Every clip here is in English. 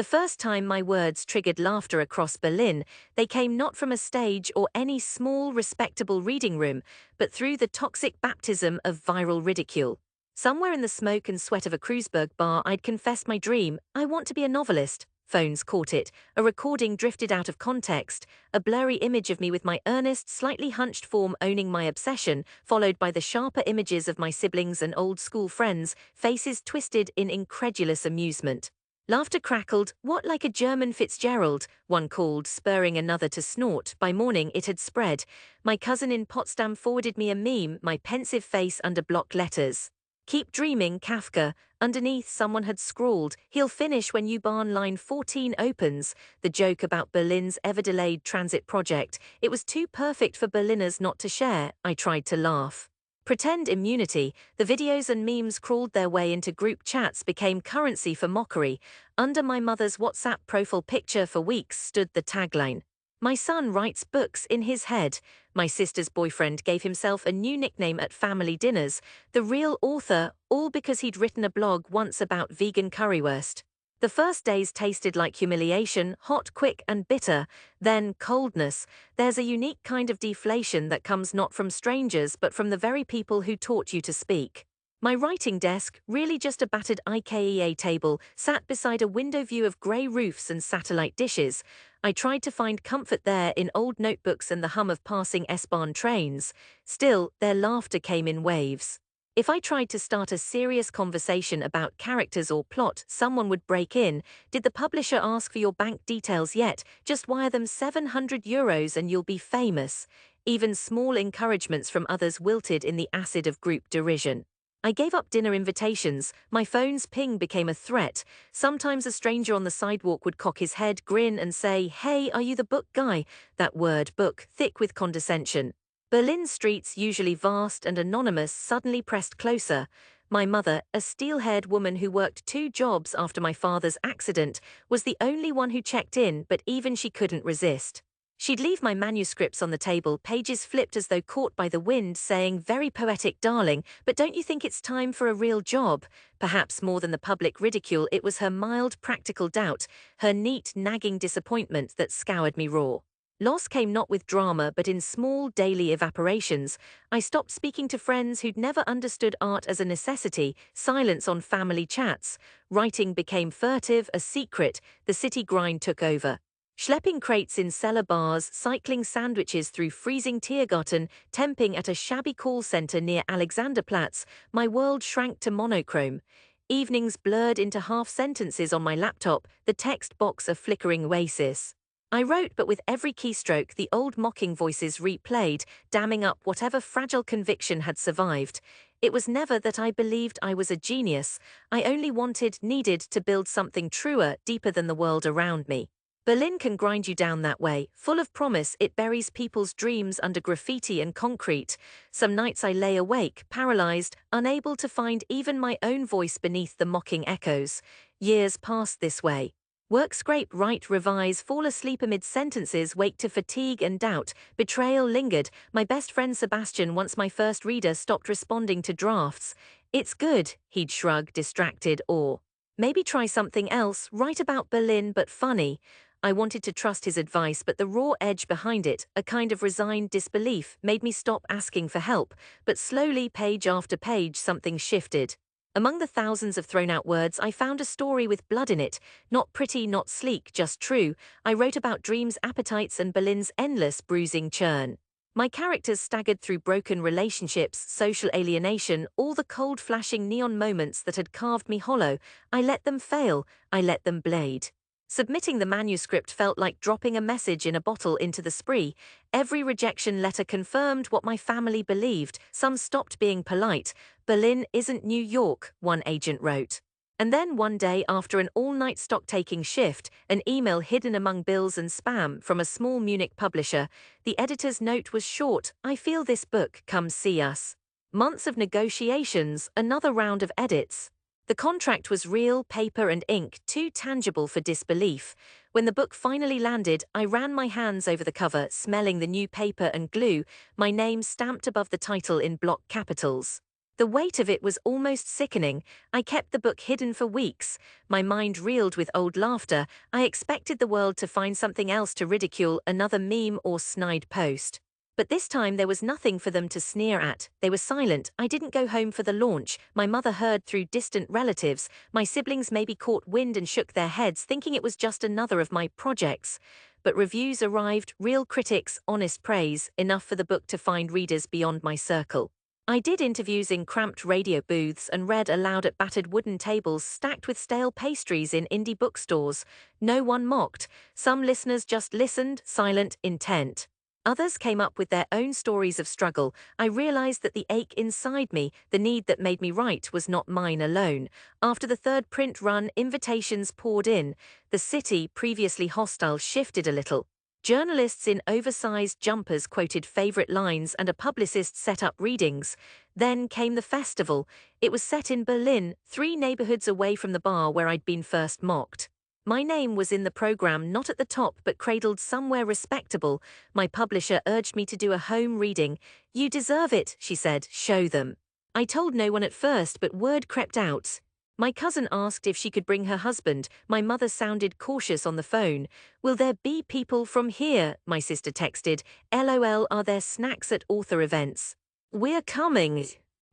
The first time my words triggered laughter across Berlin, they came not from a stage or any small, respectable reading room, but through the toxic baptism of viral ridicule. Somewhere in the smoke and sweat of a Kreuzberg bar, I'd confessed my dream: I want to be a novelist. Phones caught it, a recording drifted out of context, a blurry image of me with my earnest, slightly hunched form owning my obsession, followed by the sharper images of my siblings and old school friends, faces twisted in incredulous amusement. Laughter crackled, what like a German Fitzgerald, one called, spurring another to snort. By morning it had spread. My cousin in Potsdam forwarded me a meme, my pensive face under block letters. Keep dreaming, Kafka. Underneath someone had scrawled, he'll finish when U-Bahn line 14 opens. The joke about Berlin's ever-delayed transit project. It was too perfect for Berliners not to share. I tried to laugh. Pretend immunity, the videos and memes crawled their way into group chats, became currency for mockery. Under my mother's WhatsApp profile picture for weeks stood the tagline: "My son writes books in his head." My sister's boyfriend gave himself a new nickname at family dinners, "The Real Author," all because he'd written a blog once about vegan currywurst. The first days tasted like humiliation, hot, quick, and bitter. Then coldness. There's a unique kind of deflation that comes not from strangers but from the very people who taught you to speak. My writing desk, really just a battered IKEA table, sat beside a window view of grey roofs and satellite dishes. I tried to find comfort there in old notebooks and the hum of passing S-Bahn trains. Still, their laughter came in waves. If I tried to start a serious conversation about characters or plot, someone would break in. "Did the publisher ask for your bank details yet? Just wire them €700 and you'll be famous." Even small encouragements from others wilted in the acid of group derision. I gave up dinner invitations. My phone's ping became a threat. Sometimes a stranger on the sidewalk would cock his head, grin, and say, "Hey, are you the book guy?" That word, book, thick with condescension. Berlin's streets, usually vast and anonymous, suddenly pressed closer. My mother, a steel-haired woman who worked 2 jobs after my father's accident, was the only one who checked in, but even she couldn't resist. She'd leave my manuscripts on the table, pages flipped as though caught by the wind, saying, "Very poetic, darling, but don't you think it's time for a real job?" Perhaps more than the public ridicule, it was her mild, practical doubt, her neat, nagging disappointment that scoured me raw. Loss came not with drama but in small, daily evaporations. I stopped speaking to friends who'd never understood art as a necessity, silence on family chats. Writing became furtive, a secret. The city grind took over. Schlepping crates in cellar bars, cycling sandwiches through freezing Tiergarten, temping at a shabby call center near Alexanderplatz, my world shrank to monochrome. Evenings blurred into half-sentences on my laptop, the text box a flickering oasis. I wrote, but with every keystroke the old mocking voices replayed, damming up whatever fragile conviction had survived. It was never that I believed I was a genius. I only needed to build something truer, deeper than the world around me. Berlin can grind you down that way. Full of promise, it buries people's dreams under graffiti and concrete. Some nights I lay awake, paralyzed, unable to find even my own voice beneath the mocking echoes. Years passed this way. Work, scrape, write, revise, fall asleep amid sentences, wake to fatigue and doubt. Betrayal lingered. My best friend Sebastian, once my first reader, stopped responding to drafts. "It's good," he'd shrug, distracted, or "Maybe try something else, write about Berlin but funny." I wanted to trust his advice, but the raw edge behind it, a kind of resigned disbelief, made me stop asking for help. But slowly, page after page, something shifted. Among the thousands of thrown-out words, I found a story with blood in it. Not pretty, not sleek, just true. I wrote about dreams, appetites, and Berlin's endless bruising churn. My characters staggered through broken relationships, social alienation, all the cold flashing neon moments that had carved me hollow. I let them fail. I let them bleed. Submitting the manuscript felt like dropping a message in a bottle into the spree. Every rejection letter confirmed what my family believed. Some stopped being polite. "Berlin isn't New York," one agent wrote. And then one day, after an all-night stock-taking shift, an email hidden among bills and spam from a small Munich publisher. The editor's note was short: "I feel this book, come see us." Months of negotiations, another round of edits. The contract was real, paper and ink, too tangible for disbelief. When the book finally landed, I ran my hands over the cover, smelling the new paper and glue, my name stamped above the title in block capitals. The weight of it was almost sickening. I kept the book hidden for weeks. My mind reeled with old laughter. I expected the world to find something else to ridicule, another meme or snide post. But this time there was nothing for them to sneer at. They were silent. I didn't go home for the launch. My mother heard through distant relatives. My siblings maybe caught wind and shook their heads, thinking it was just another of my projects. But reviews arrived, real critics, honest praise, enough for the book to find readers beyond my circle. I did interviews in cramped radio booths and read aloud at battered wooden tables stacked with stale pastries in indie bookstores. No one mocked. Some listeners just listened, silent, intent. Others came up with their own stories of struggle. I realized that the ache inside me, the need that made me write, was not mine alone. After the third print run, invitations poured in. The city, previously hostile, shifted a little. Journalists in oversized jumpers quoted favorite lines and a publicist set up readings. Then came the festival. It was set in Berlin, 3 neighborhoods away from the bar where I'd been first mocked. My name was in the program, not at the top but cradled somewhere respectable. My publisher urged me to do a home reading. "You deserve it," she said, "show them." I told no one at first, but word crept out. My cousin asked if she could bring her husband. My mother sounded cautious on the phone. "Will there be people from here?" my sister texted. "LOL, are there snacks at author events?" "We're coming."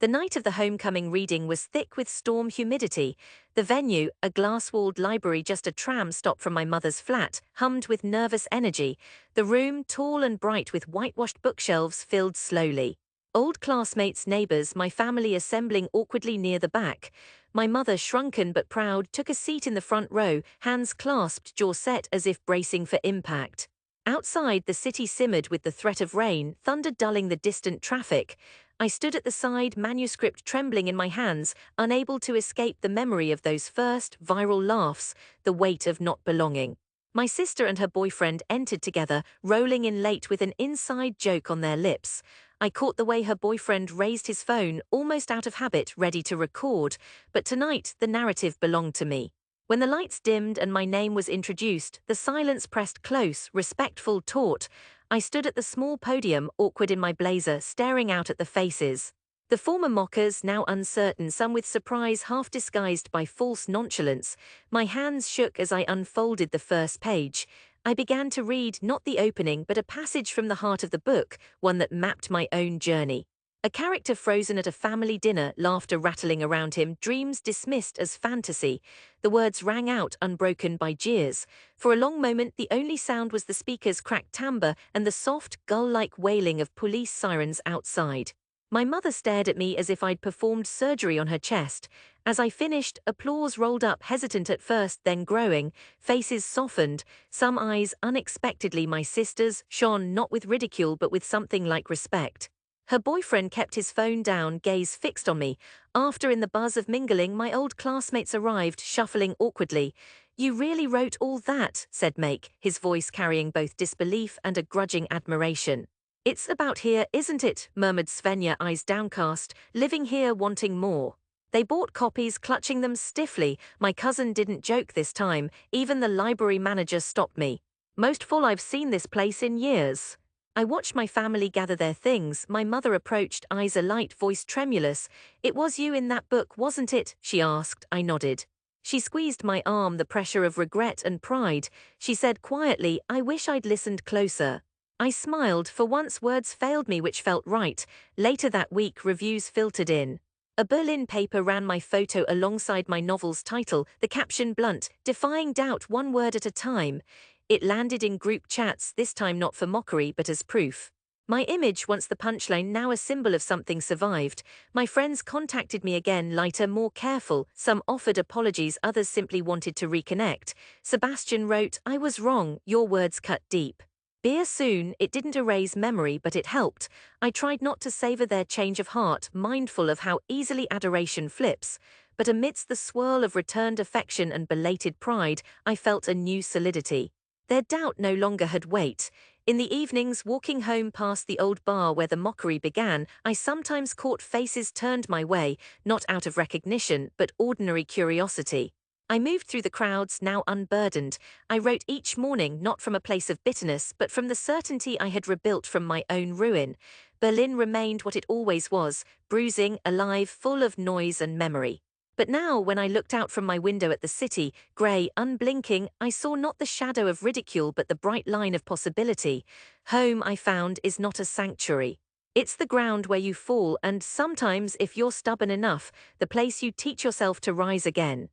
The night of the homecoming reading was thick with storm humidity. The venue, a glass-walled library just a tram stop from my mother's flat, hummed with nervous energy. The room, tall and bright with whitewashed bookshelves, filled slowly. Old classmates, neighbors, my family assembling awkwardly near the back. My mother, shrunken but proud, took a seat in the front row, hands clasped, jaw set as if bracing for impact. Outside, the city simmered with the threat of rain, thunder dulling the distant traffic. I stood at the side, manuscript trembling in my hands, unable to escape the memory of those first viral laughs, the weight of not belonging. My sister and her boyfriend entered together, rolling in late with an inside joke on their lips. I caught the way her boyfriend raised his phone, almost out of habit, ready to record. But tonight, the narrative belonged to me. When the lights dimmed and my name was introduced, the silence pressed close, respectful, taut. I stood at the small podium, awkward in my blazer, staring out at the faces. The former mockers, now uncertain, some with surprise half disguised by false nonchalance. My hands shook as I unfolded the first page. I began to read not the opening but a passage from the heart of the book, one that mapped my own journey. A character frozen at a family dinner, laughter rattling around him, dreams dismissed as fantasy. The words rang out, unbroken by jeers. For a long moment, the only sound was the speaker's cracked timbre and the soft, gull-like wailing of police sirens outside. My mother stared at me as if I'd performed surgery on her chest. As I finished, applause rolled up, hesitant at first, then growing. Faces softened. Some eyes, unexpectedly my sister's, shone not with ridicule but with something like respect. Her boyfriend kept his phone down, gaze fixed on me. After, in the buzz of mingling, my old classmates arrived, shuffling awkwardly. "You really wrote all that," said Make, his voice carrying both disbelief and a grudging admiration. "It's about here, isn't it?" murmured Svenja, eyes downcast, living here, wanting more. They bought copies, clutching them stiffly. My cousin didn't joke this time. Even the library manager stopped me. "Most full I've seen this place in years." I watched my family gather their things. My mother approached, eyes alight, voice tremulous. "It was you in that book, wasn't it?" she asked. I nodded. She squeezed my arm, the pressure of regret and pride. She said quietly, "I wish I'd listened closer." I smiled. For once words failed me, which felt right. Later that week, reviews filtered in. A Berlin paper ran my photo alongside my novel's title, the caption blunt, "Defying doubt, one word at a time." It landed in group chats, this time not for mockery but as proof. My image, once the punchline, now a symbol of something, survived. My friends contacted me again, lighter, more careful. Some offered apologies, others simply wanted to reconnect. Sebastian wrote, "I was wrong, your words cut deep." Beer soon, it didn't erase memory but it helped. I tried not to savor their change of heart, mindful of how easily adoration flips. But amidst the swirl of returned affection and belated pride, I felt a new solidity. Their doubt no longer had weight. In the evenings, walking home past the old bar where the mockery began, I sometimes caught faces turned my way, not out of recognition, but ordinary curiosity. I moved through the crowds, now unburdened. I wrote each morning, not from a place of bitterness, but from the certainty I had rebuilt from my own ruin. Berlin remained what it always was, bruising, alive, full of noise and memory. But now, when I looked out from my window at the city, grey, unblinking, I saw not the shadow of ridicule but the bright line of possibility. Home, I found, is not a sanctuary. It's the ground where you fall, and sometimes, if you're stubborn enough, the place you teach yourself to rise again.